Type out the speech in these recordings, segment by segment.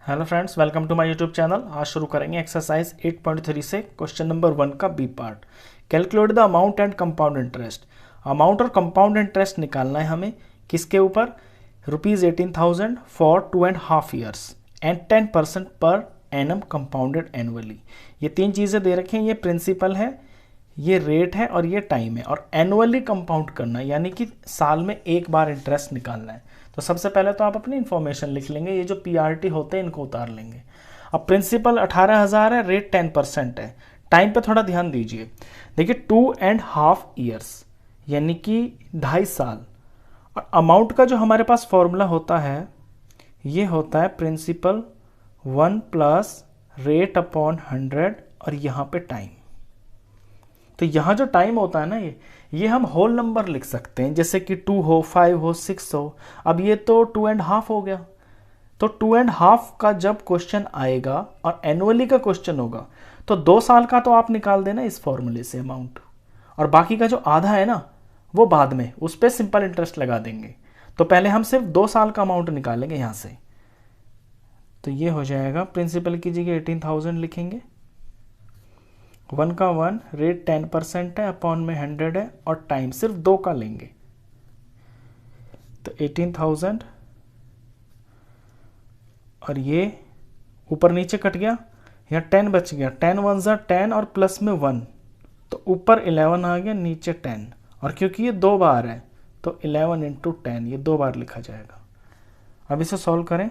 Hello friends, welcome to my YouTube channel. आज शुरू करेंगे एक्सरसाइज 8.3 से क्वेश्चन नंबर 1 का B part. Calculate the amount and compound interest. Amount और compound interest निकालना है हमें। किसके ऊपर? ₹18,000 for 2.5 years and 10% per annum compounded annually. ये तीन चीज़ें दे रखी हैं। ये प्रिंसिपल है, ये रेट है और ये टाइम है। और एनुअली कंपाउंड करना यानी कि साल में एक बार इंटरेस्ट निकालना है। तो सबसे पहले तो आप अपनी इंफॉर्मेशन लिख लेंगे, ये जो पीआरटी होते हैं इनको उतार लेंगे। अब प्रिंसिपल 18,000 है, रेट 10% है। टाइम पे थोड़ा ध्यान दीजिए। देखिए 2.5 ईयर्स यानी कि 2.5 साल। और अमाउंट का जो हमारे पास फॉर्मूला होता है ये होता है प्रिंसिपल 1 प्लस रेट अपॉन 100 और यहाँ पे टाइम। तो यहाँ जो टाइम होता है ना, ये हम होल नंबर लिख सकते हैं, जैसे कि 2 हो, 5 हो, 6 हो। अब ये तो 2.5 हो गया। तो 2.5 का जब क्वेश्चन आएगा और एनुअली का क्वेश्चन होगा तो 2 साल का तो आप निकाल देना इस फॉर्मूले से अमाउंट, और बाकी का जो आधा है ना वो बाद में, उस पर सिंपल इंटरेस्ट लगा देंगे। तो पहले हम सिर्फ 2 साल का अमाउंट निकालेंगे यहाँ से। तो ये हो जाएगा, प्रिंसिपल की जगह 18,000 लिखेंगे, 1 का 1, रेट 10% है, अपॉन में 100 है और टाइम सिर्फ 2 का लेंगे। तो 18,000 और ये ऊपर नीचे कट गया, यहाँ 10 बच गया। 10 1 ज़ा 10 और प्लस में 1, तो ऊपर 11 आ गया, नीचे 10। और क्योंकि ये 2 बार है तो 11 इंटू 10 ये 2 बार लिखा जाएगा। अब इसे सॉल्व करें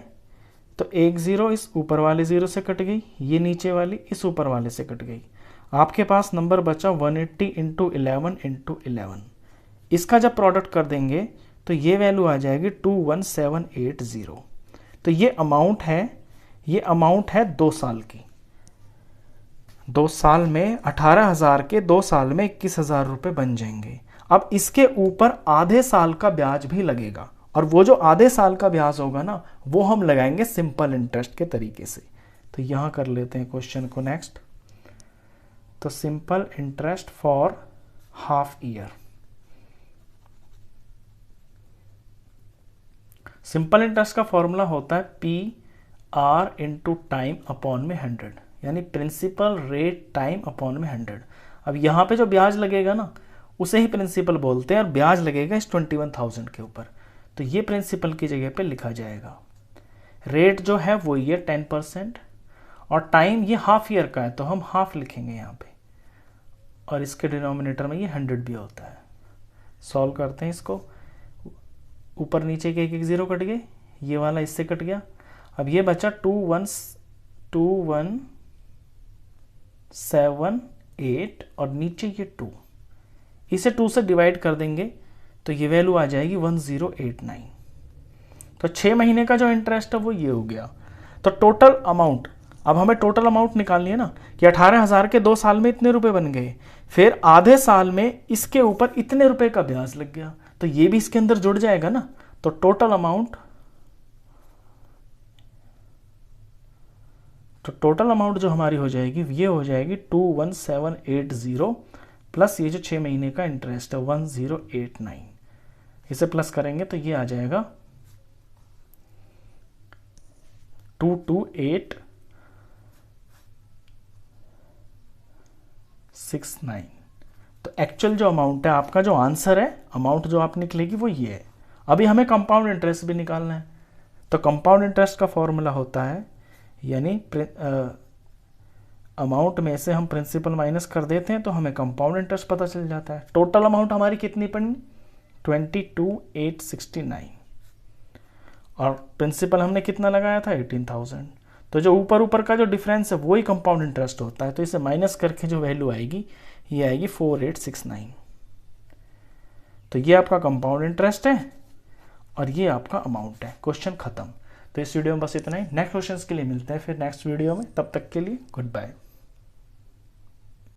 तो एक 0 इस ऊपर वाले 0 से कट गई, ये नीचे वाली इस ऊपर वाले से कट गई। आपके पास नंबर बचा 180 इंटू 11 इंटू 11। इसका जब प्रोडक्ट कर देंगे तो ये वैल्यू आ जाएगी 21780। तो ये अमाउंट है 2 साल की। 2 साल में 18,000 के 2 साल में 21,000 रुपये बन जाएंगे। अब इसके ऊपर आधे साल का ब्याज भी लगेगा, और वो जो आधे साल का ब्याज होगा ना वो हम लगाएंगे सिंपल इंटरेस्ट के तरीके से। तो यहां कर लेते हैं क्वेश्चन को नेक्स्ट। तो simple interest for half year. Simple interest का फॉर्मूला होता है P R into time upon में 100, यानी प्रिंसिपल रेट टाइम अपॉन में 100। अब यहाँ पे जो ब्याज लगेगा ना उसे ही प्रिंसिपल बोलते हैं, और ब्याज लगेगा इस 21,000 के ऊपर। तो ये प्रिंसिपल की जगह पे लिखा जाएगा। रेट जो है वो ये 10%, और टाइम ये हाफ ईयर का है तो हम हाफ लिखेंगे यहाँ पे, और इसके डिनोमिनेटर में ये 100 भी होता है। सॉल्व करते हैं इसको। ऊपर नीचे के एक 0 कट गए, ये वाला इससे कट गया। अब ये बचा 21780 और नीचे ये 2, इसे 2 से डिवाइड कर देंगे तो ये वैल्यू आ जाएगी 1089। तो 6 महीने का जो इंटरेस्ट है वो ये हो गया। तो टोटल अमाउंट, अब हमें टोटल अमाउंट निकालनी है ना कि 18,000 के 2 साल में इतने रुपए बन गए, फिर आधे साल में इसके ऊपर इतने रुपए का ब्याज लग गया, तो ये भी इसके अंदर जुड़ जाएगा ना। तो टोटल अमाउंट जो हमारी हो जाएगी ये हो जाएगी 21780 प्लस ये जो 6 महीने का इंटरेस्ट है 1089। इसे प्लस करेंगे तो ये आ जाएगा 22869। तो एक्चुअल जो अमाउंट है, आपका जो आंसर है, अमाउंट जो आप निकलेगी वो ये है। अभी हमें कंपाउंड इंटरेस्ट भी निकालना है। तो कंपाउंड इंटरेस्ट का फॉर्मूला होता है, यानी अमाउंट में से हम प्रिंसिपल माइनस कर देते हैं तो हमें कंपाउंड इंटरेस्ट पता चल जाता है। टोटल अमाउंट हमारी कितनी पड़ी? 22,869, और प्रिंसिपल हमने कितना लगाया था? 18,000। तो जो ऊपर का जो डिफरेंस है वही कंपाउंड इंटरेस्ट होता है। तो इसे माइनस करके जो वैल्यू आएगी ये आएगी 4869। तो ये आपका कंपाउंड इंटरेस्ट है और ये आपका अमाउंट है। क्वेश्चन खत्म। तो इस वीडियो में बस इतना ही। नेक्स्ट क्वेश्चन के लिए मिलते हैं फिर नेक्स्ट वीडियो में। तब तक के लिए गुड बाय।